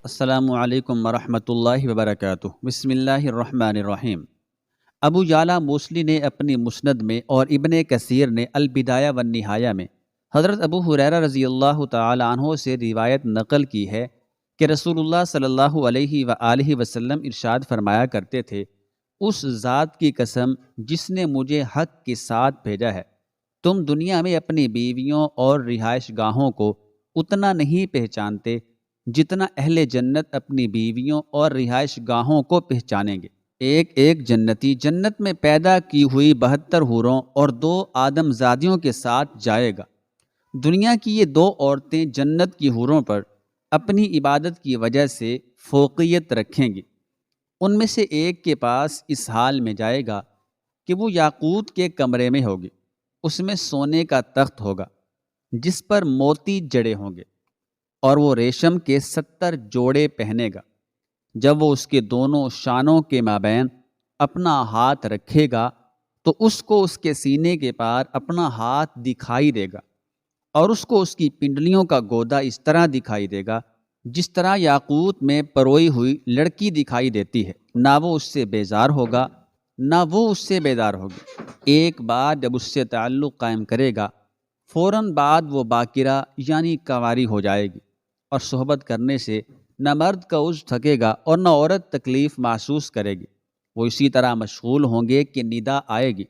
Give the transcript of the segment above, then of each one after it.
السلام علیکم ورحمۃ اللہ وبرکاتہ۔ بسم اللہ الرحمن الرحیم۔ ابو یعلا موصلی نے اپنی مسند میں اور ابن کثیر نے البدایہ والنہایہ میں حضرت ابو ہریرہ رضی اللہ تعالی عنہ سے روایت نقل کی ہے کہ رسول اللہ صلی اللہ علیہ وآلہ وسلم ارشاد فرمایا کرتے تھے، اس ذات کی قسم جس نے مجھے حق کے ساتھ بھیجا ہے، تم دنیا میں اپنی بیویوں اور رہائش گاہوں کو اتنا نہیں پہچانتے جتنا اہل جنت اپنی بیویوں اور رہائش گاہوں کو پہچانیں گے۔ ایک ایک جنتی جنت میں پیدا کی ہوئی 72 حوروں اور 2 آدم زادیوں کے ساتھ جائے گا۔ دنیا کی یہ 2 عورتیں جنت کی حوروں پر اپنی عبادت کی وجہ سے فوقیت رکھیں گی۔ ان میں سے ایک کے پاس اس حال میں جائے گا کہ وہ یاقوت کے کمرے میں ہوگی، اس میں سونے کا تخت ہوگا جس پر موتی جڑے ہوں گے، اور وہ ریشم کے 70 جوڑے پہنے گا۔ جب وہ اس کے دونوں شانوں کے مابین اپنا ہاتھ رکھے گا تو اس کو اس کے سینے کے پار اپنا ہاتھ دکھائی دے گا، اور اس کو اس کی پنڈلیوں کا گودا اس طرح دکھائی دے گا جس طرح یاقوت میں پروئی ہوئی لڑکی دکھائی دیتی ہے۔ نہ وہ اس سے بیزار ہوگا نہ وہ اس سے بیدار ہوگی۔ ایک بار جب اس سے تعلق قائم کرے گا، فوراً بعد وہ باکرہ یعنی کنواری ہو جائے گی، اور صحبت کرنے سے نہ مرد کا عضو تھکے گا اور نہ عورت تکلیف محسوس کرے گی۔ وہ اسی طرح مشغول ہوں گے کہ ندا آئے گی،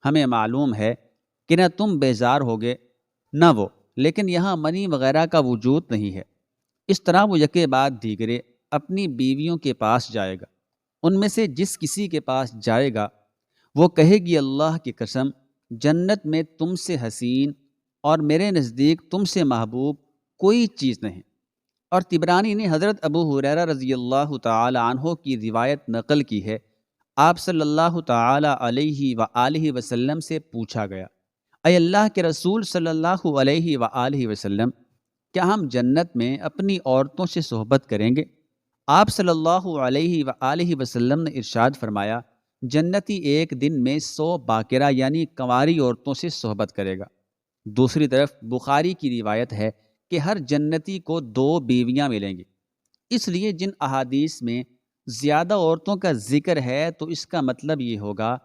ہمیں معلوم ہے کہ نہ تم بیزار ہوگے نہ وہ، لیکن یہاں منی وغیرہ کا وجود نہیں ہے۔ اس طرح وہ یکے بعد دیگرے اپنی بیویوں کے پاس جائے گا۔ ان میں سے جس کسی کے پاس جائے گا وہ کہے گی، اللہ کی قسم، جنت میں تم سے حسین اور میرے نزدیک تم سے محبوب کوئی چیز نہیں۔ اور طبرانی نے حضرت ابو ہریرہ رضی اللہ تعالی عنہ کی روایت نقل کی ہے، آپ صلی اللہ تعالی علیہ وآلہ وسلم سے پوچھا گیا، اے اللہ کے رسول صلی اللہ علیہ وآلہ وسلم، کیا ہم جنت میں اپنی عورتوں سے صحبت کریں گے؟ آپ صلی اللہ علیہ وآلہ وسلم نے ارشاد فرمایا، جنتی ایک دن میں 100 باکرہ یعنی کنواری عورتوں سے صحبت کرے گا۔ دوسری طرف بخاری کی روایت ہے کہ ہر جنتی کو 2 بیویاں ملیں گی۔ اس لیے جن احادیث میں زیادہ عورتوں کا ذکر ہے تو اس کا مطلب یہ ہوگا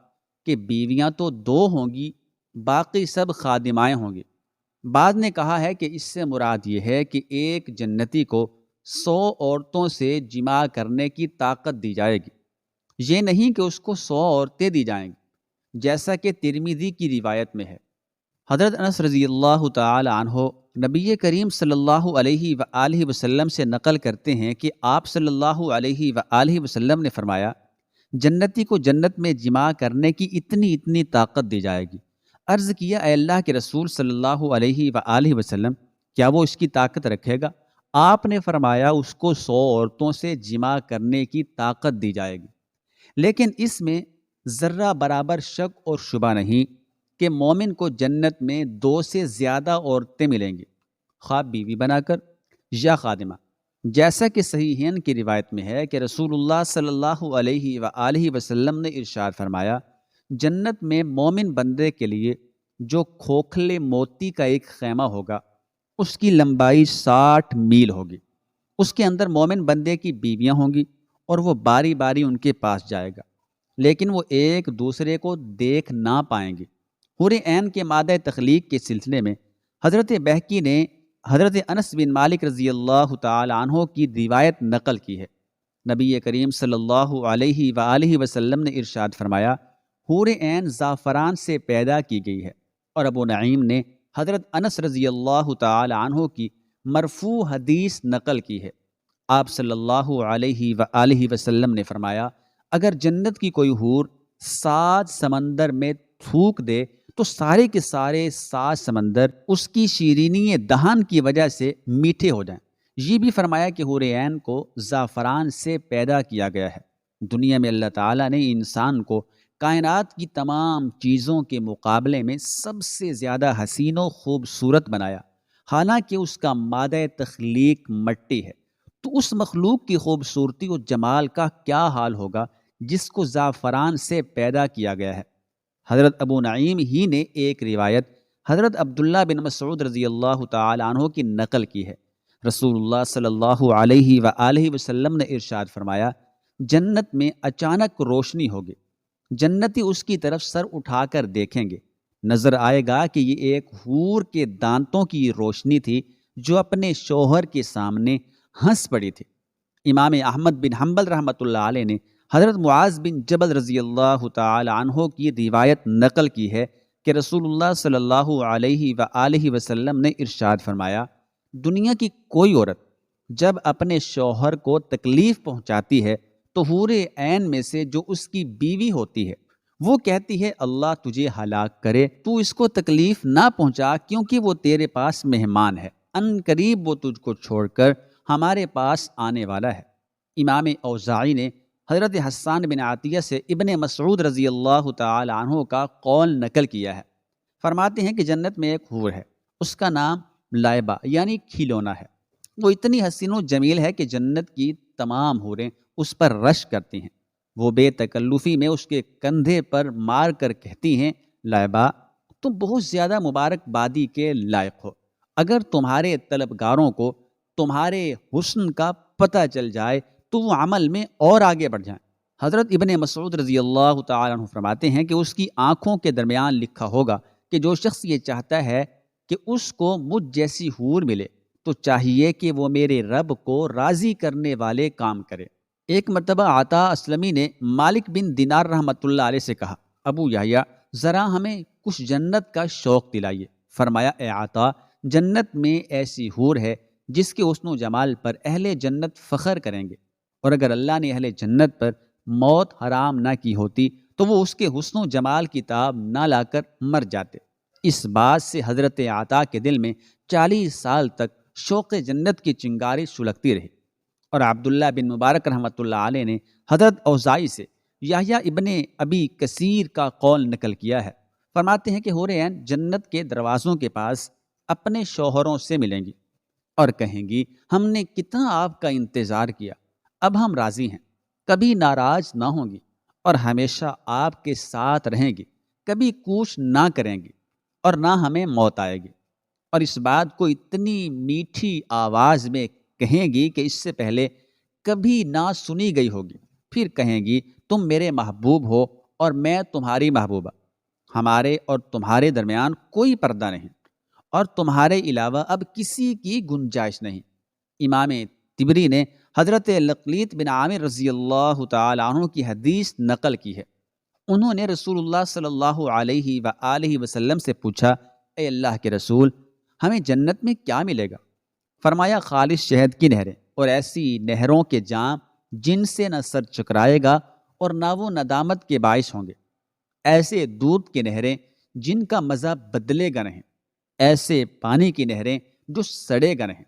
کہ بیویاں تو 2 ہوں گی، باقی سب خادمائیں ہوں گی۔ بعض نے کہا ہے کہ اس سے مراد یہ ہے کہ ایک جنتی کو 100 عورتوں سے جماع کرنے کی طاقت دی جائے گی، یہ نہیں کہ اس کو 100 عورتیں دی جائیں گی، جیسا کہ ترمذی کی روایت میں ہے۔ حضرت انس رضی اللہ تعالی عنہ نبی کریم صلی اللہ علیہ وآلہ وسلم سے نقل کرتے ہیں کہ آپ صلی اللہ علیہ وآلہ وسلم نے فرمایا، جنتی کو جنت میں جماع کرنے کی اتنی طاقت دی جائے گی۔ عرض کیا، اے اللہ کے رسول صلی اللہ علیہ وآلہ وسلم، کیا وہ اس کی طاقت رکھے گا؟ آپ نے فرمایا، اس کو 100 عورتوں سے جماع کرنے کی طاقت دی جائے گی۔ لیکن اس میں ذرہ برابر شک اور شبہ نہیں کہ مومن کو جنت میں 2 سے زیادہ عورتیں ملیں گی، خواہ بیوی بنا کر یا خادمہ، جیسا کہ صحیحین کی روایت میں ہے کہ رسول اللہ صلی اللہ علیہ وآلہ وسلم نے ارشاد فرمایا، جنت میں مومن بندے کے لیے جو کھوکھلے موتی کا ایک خیمہ ہوگا، اس کی لمبائی 60 میل ہوگی۔ اس کے اندر مومن بندے کی بیویاں ہوں گی اور وہ باری باری ان کے پاس جائے گا، لیکن وہ ایک دوسرے کو دیکھ نہ پائیں گے۔ حور عین کے مادہ تخلیق کے سلسلے میں حضرت بہقی نے حضرت انس بن مالک رضی اللہ تعالی عنہ کی روایت نقل کی ہے۔ نبی کریم صلی اللہ علیہ وآلہ وسلم نے ارشاد فرمایا، حور عین زعفران سے پیدا کی گئی ہے۔ اور ابو نعیم نے حضرت انس رضی اللہ تعالی عنہ کی مرفوع حدیث نقل کی ہے، آپ صلی اللہ علیہ وآلہ وسلم نے فرمایا، اگر جنت کی کوئی حور 7 سمندر میں تھوک دے تو سارے کے سارے 7 سمندر اس کی شیرینی دہان کی وجہ سے میٹھے ہو جائیں۔ یہ بھی فرمایا کہ حور عین کو زعفران سے پیدا کیا گیا ہے۔ دنیا میں اللہ تعالیٰ نے انسان کو کائنات کی تمام چیزوں کے مقابلے میں سب سے زیادہ حسین و خوبصورت بنایا، حالانکہ اس کا مادہ تخلیق مٹی ہے۔ تو اس مخلوق کی خوبصورتی و جمال کا کیا حال ہوگا جس کو زعفران سے پیدا کیا گیا ہے۔ حضرت ابو نعیم ہی نے ایک روایت حضرت عبداللہ بن مسعود رضی اللہ تعالی عنہ کی نقل کی ہے، رسول اللہ صلی اللہ علیہ وآلہ وسلم نے ارشاد فرمایا، جنت میں اچانک روشنی ہوگی، جنتی اس کی طرف سر اٹھا کر دیکھیں گے، نظر آئے گا کہ یہ ایک حور کے دانتوں کی روشنی تھی جو اپنے شوہر کے سامنے ہنس پڑی تھی۔ امام احمد بن حنبل رحمۃ اللہ علیہ نے حضرت معاذ بن جبل رضی اللہ تعالی عنہ کی روایت نقل کی ہے کہ رسول اللہ صلی اللہ علیہ وآلہ وسلم نے ارشاد فرمایا، دنیا کی کوئی عورت جب اپنے شوہر کو تکلیف پہنچاتی ہے تو حور عین میں سے جو اس کی بیوی ہوتی ہے وہ کہتی ہے، اللہ تجھے ہلاک کرے، تو اس کو تکلیف نہ پہنچا کیونکہ وہ تیرے پاس مہمان ہے، ان قریب وہ تجھ کو چھوڑ کر ہمارے پاس آنے والا ہے۔ امام اوزاعی نے حضرت حسان بن عطیہ سے ابن مسعود رضی اللہ تعالی عنہ کا قول نقل کیا ہے، فرماتے ہیں کہ جنت میں ایک حور ہے، اس کا نام لائبہ یعنی کھلونا ہے، وہ اتنی حسین و جمیل ہے کہ جنت کی تمام حوریں اس پر رش کرتی ہیں، وہ بے تکلفی میں اس کے کندھے پر مار کر کہتی ہیں، لائبہ تم بہت زیادہ مبارک بادی کے لائق ہو، اگر تمہارے طلبگاروں کو تمہارے حسن کا پتہ چل جائے تو وہ عمل میں اور آگے بڑھ جائیں۔ حضرت ابن مسعود رضی اللہ تعالیٰ عنہ فرماتے ہیں کہ اس کی آنکھوں کے درمیان لکھا ہوگا کہ جو شخص یہ چاہتا ہے کہ اس کو مجھ جیسی حور ملے تو چاہیے کہ وہ میرے رب کو راضی کرنے والے کام کرے۔ ایک مرتبہ عطا اسلمی نے مالک بن دینار رحمۃ اللہ علیہ سے کہا، ابو یحییٰ ذرا ہمیں کچھ جنت کا شوق دلائیے۔ فرمایا، اے عطا، جنت میں ایسی حور ہے جس کے حسن و جمال پر اہل جنت فخر کریں گے، اور اگر اللہ نے اہل جنت پر موت حرام نہ کی ہوتی تو وہ اس کے حسن و جمال کی تاب نہ لا کر مر جاتے۔ اس بات سے حضرت عطا کے دل میں 40 سال تک شوق جنت کی چنگاری سلگتی رہی۔ اور عبداللہ بن مبارک رحمۃ اللہ علیہ نے حضرت اوزاعی سے یحییٰ ابن ابی کثیر کا قول نقل کیا ہے، فرماتے ہیں کہ حور عین جنت کے دروازوں کے پاس اپنے شوہروں سے ملیں گی اور کہیں گی، ہم نے کتنا آپ کا انتظار کیا، اب ہم راضی ہیں، کبھی ناراض نہ ہوں گی اور ہمیشہ آپ کے ساتھ رہیں گی، کبھی کوچ نہ کریں گی اور نہ ہمیں موت آئے گی، اور اس بات کو اتنی میٹھی آواز میں کہیں گی کہ اس سے پہلے کبھی نہ سنی گئی ہوگی۔ پھر کہیں گی، تم میرے محبوب ہو اور میں تمہاری محبوبہ، ہمارے اور تمہارے درمیان کوئی پردہ نہیں، اور تمہارے علاوہ اب کسی کی گنجائش نہیں۔ امام طبری نے حضرت لقیط بن عامر رضی اللہ تعالی عنہ کی حدیث نقل کی ہے، انہوں نے رسول اللہ صلی اللہ علیہ وآلہ وسلم سے پوچھا، اے اللہ کے رسول، ہمیں جنت میں کیا ملے گا؟ فرمایا، خالص شہد کی نہریں اور ایسی نہروں کے جام جن سے نہ سر چکرائے گا اور نہ وہ ندامت کے باعث ہوں گے، ایسے دودھ کی نہریں جن کا مزہ بدلے گا نہیں، ایسے پانی کی نہریں جو سڑے گا نہیں،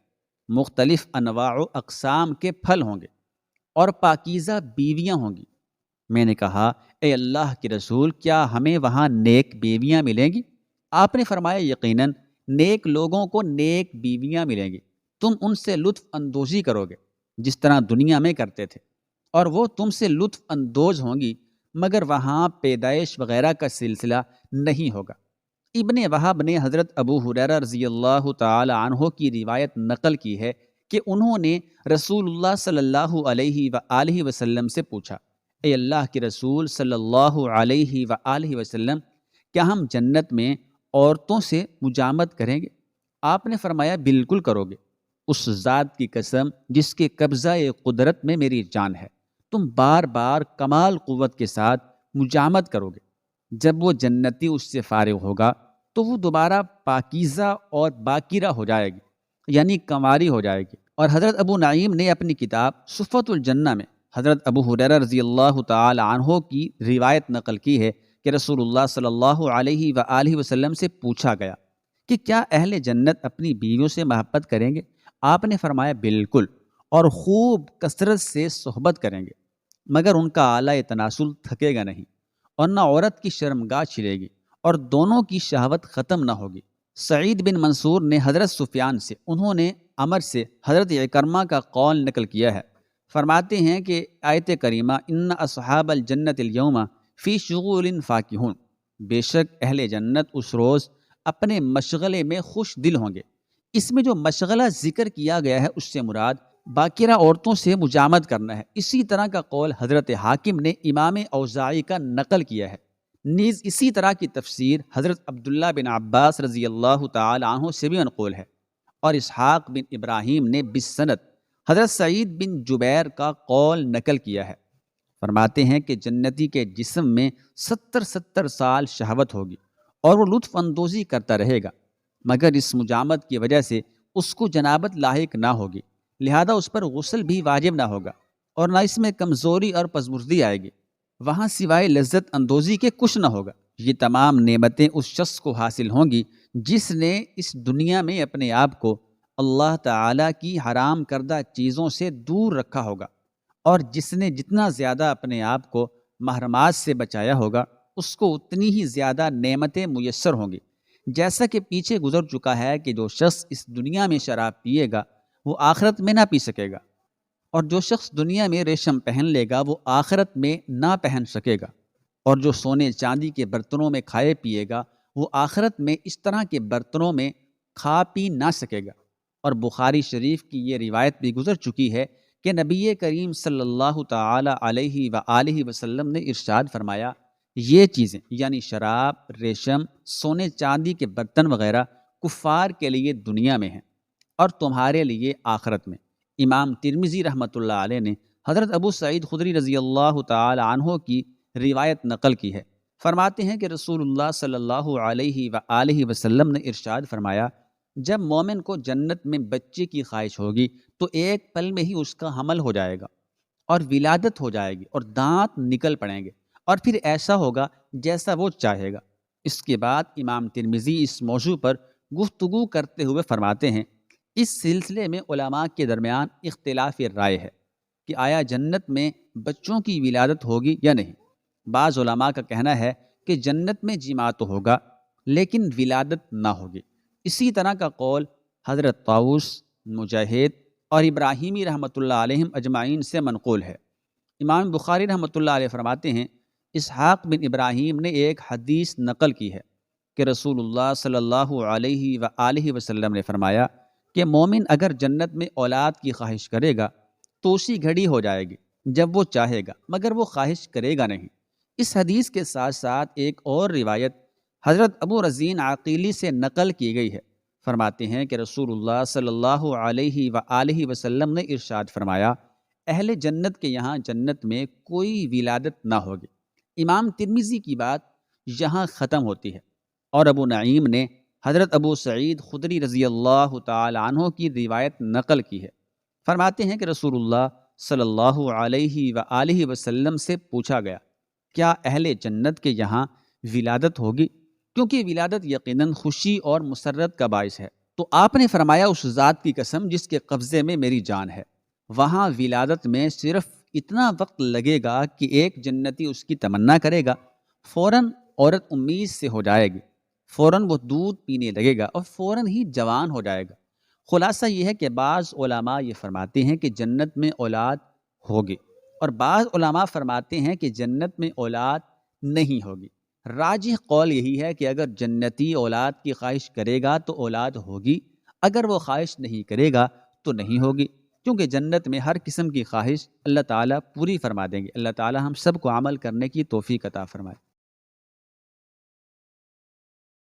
مختلف انواع و اقسام کے پھل ہوں گے اور پاکیزہ بیویاں ہوں گی۔ میں نے کہا، اے اللہ کے رسول، کیا ہمیں وہاں نیک بیویاں ملیں گی؟ آپ نے فرمایا، یقیناً نیک لوگوں کو نیک بیویاں ملیں گی، تم ان سے لطف اندوزی کرو گے جس طرح دنیا میں کرتے تھے، اور وہ تم سے لطف اندوز ہوں گی، مگر وہاں پیدائش وغیرہ کا سلسلہ نہیں ہوگا۔ ابن وہب نے حضرت ابو ہریرہ رضی اللہ تعالی عنہ کی روایت نقل کی ہے کہ انہوں نے رسول اللہ صلی اللہ علیہ وآلہ وسلم سے پوچھا، اے اللہ کے رسول صلی اللہ علیہ وآلہ وسلم، کیا ہم جنت میں عورتوں سے مجامت کریں گے؟ آپ نے فرمایا، بالکل کرو گے، اس ذات کی قسم جس کے قبضہ قدرت میں میری جان ہے، تم بار بار کمال قوت کے ساتھ مجامت کرو گے۔ جب وہ جنتی اس سے فارغ ہوگا تو وہ دوبارہ پاکیزہ اور باکرہ ہو جائے گی، یعنی کنواری ہو جائے گی۔ اور حضرت ابو نعیم نے اپنی کتاب صفۃ الجنہ میں حضرت ابو ہریرہ رضی اللہ تعالی عنہ کی روایت نقل کی ہے کہ رسول اللہ صلی اللہ علیہ وآلہ وسلم سے پوچھا گیا کہ کیا اہل جنت اپنی بیویوں سے محبت کریں گے؟ آپ نے فرمایا، بالکل، اور خوب کثرت سے صحبت کریں گے، مگر ان کا آلہ تناسل تھکے گا نہیں، اور نہ عورت کی شرمگاہ چھلے گی، اور دونوں کی شہوت ختم نہ ہوگی۔ سعید بن منصور نے حضرت سفیان سے، انہوں نے عمر سے حضرت اکرمہ کا قول نقل کیا ہے، فرماتے ہیں کہ آیت کریمہ، ان اصحاب الجنت اليوم فی شغول فاکہون، بے شک اہل جنت اس روز اپنے مشغلے میں خوش دل ہوں گے، اس میں جو مشغلہ ذکر کیا گیا ہے اس سے مراد باکرہ عورتوں سے مجامد کرنا ہے۔ اسی طرح کا قول حضرت حاکم نے امام اوزاعی کا نقل کیا ہے۔ نیز اسی طرح کی تفسیر حضرت عبداللہ بن عباس رضی اللہ تعالی عنہ سے بھی منقول ہے، اور اسحاق بن ابراہیم نے بالسند حضرت سعید بن جبیر کا قول نقل کیا ہے۔ فرماتے ہیں کہ جنتی کے جسم میں 70 سال شہوت ہوگی اور وہ لطف اندوزی کرتا رہے گا، مگر اس مجامت کی وجہ سے اس کو جنابت لاحق نہ ہوگی، لہذا اس پر غسل بھی واجب نہ ہوگا اور نہ اس میں کمزوری اور پزمردی آئے گی۔ وہاں سوائے لذت اندوزی کے کچھ نہ ہوگا۔ یہ تمام نعمتیں اس شخص کو حاصل ہوں گی جس نے اس دنیا میں اپنے آپ کو اللہ تعالیٰ کی حرام کردہ چیزوں سے دور رکھا ہوگا، اور جس نے جتنا زیادہ اپنے آپ کو محرمات سے بچایا ہوگا اس کو اتنی ہی زیادہ نعمتیں میسر ہوں گی۔ جیسا کہ پیچھے گزر چکا ہے کہ جو شخص اس دنیا میں شراب پیے گا وہ آخرت میں نہ پی سکے گا، اور جو شخص دنیا میں ریشم پہن لے گا وہ آخرت میں نہ پہن سکے گا، اور جو سونے چاندی کے برتنوں میں کھائے پیے گا وہ آخرت میں اس طرح کے برتنوں میں کھا پی نہ سکے گا۔ اور بخاری شریف کی یہ روایت بھی گزر چکی ہے کہ نبی کریم صلی اللہ تعالی علیہ وآلہ وسلم نے ارشاد فرمایا، یہ چیزیں یعنی شراب، ریشم، سونے چاندی کے برتن وغیرہ کفار کے لیے دنیا میں ہیں اور تمہارے لیے آخرت میں۔ امام ترمذی رحمۃ اللہ علیہ نے حضرت ابو سعید خدری رضی اللہ تعالی عنہ کی روایت نقل کی ہے۔ فرماتے ہیں کہ رسول اللہ صلی اللہ علیہ وآلہ وسلم نے ارشاد فرمایا، جب مومن کو جنت میں بچے کی خواہش ہوگی تو ایک پل میں ہی اس کا حمل ہو جائے گا اور ولادت ہو جائے گی اور دانت نکل پڑیں گے، اور پھر ایسا ہوگا جیسا وہ چاہے گا۔ اس کے بعد امام ترمذی اس موضوع پر گفتگو کرتے ہوئے فرماتے ہیں، اس سلسلے میں علماء کے درمیان اختلاف رائے ہے کہ آیا جنت میں بچوں کی ولادت ہوگی یا نہیں۔ بعض علماء کا کہنا ہے کہ جنت میں جماع تو ہوگا لیکن ولادت نہ ہوگی۔ اسی طرح کا قول حضرت طاؤس، مجاہد اور ابراہیمی رحمۃ اللہ علیہم اجمعین سے منقول ہے۔ امام بخاری رحمۃ اللہ علیہ فرماتے ہیں، اسحاق بن ابراہیم نے ایک حدیث نقل کی ہے کہ رسول اللہ صلی اللہ علیہ وآلہ وسلم نے فرمایا کہ مومن اگر جنت میں اولاد کی خواہش کرے گا تو اسی گھڑی ہو جائے گی جب وہ چاہے گا، مگر وہ خواہش کرے گا نہیں۔ اس حدیث کے ساتھ ساتھ ایک اور روایت حضرت ابو رزین عقیلی سے نقل کی گئی ہے۔ فرماتے ہیں کہ رسول اللہ صلی اللہ علیہ وآلہ وسلم نے ارشاد فرمایا، اہل جنت کے یہاں جنت میں کوئی ولادت نہ ہوگی۔ امام ترمذی کی بات یہاں ختم ہوتی ہے، اور ابو نعیم نے حضرت ابو سعید خدری رضی اللہ تعالی عنہ کی روایت نقل کی ہے۔ فرماتے ہیں کہ رسول اللہ صلی اللہ علیہ وآلہ وسلم سے پوچھا گیا، کیا اہل جنت کے یہاں ولادت ہوگی؟ کیونکہ ولادت یقیناً خوشی اور مسرت کا باعث ہے۔ تو آپ نے فرمایا، اس ذات کی قسم جس کے قبضے میں میری جان ہے، وہاں ولادت میں صرف اتنا وقت لگے گا کہ ایک جنتی اس کی تمنا کرے گا، فوراً عورت امید سے ہو جائے گی، فوراً وہ دودھ پینے لگے گا اور فوراً ہی جوان ہو جائے گا۔ خلاصہ یہ ہے کہ بعض علماء یہ فرماتے ہیں کہ جنت میں اولاد ہوگی، اور بعض علماء فرماتے ہیں کہ جنت میں اولاد نہیں ہوگی۔ راجح قول یہی ہے کہ اگر جنتی اولاد کی خواہش کرے گا تو اولاد ہوگی، اگر وہ خواہش نہیں کرے گا تو نہیں ہوگی، کیونکہ جنت میں ہر قسم کی خواہش اللہ تعالیٰ پوری فرما دیں گے۔ اللہ تعالیٰ ہم سب کو عمل کرنے کی توفیق عطا فرمائے۔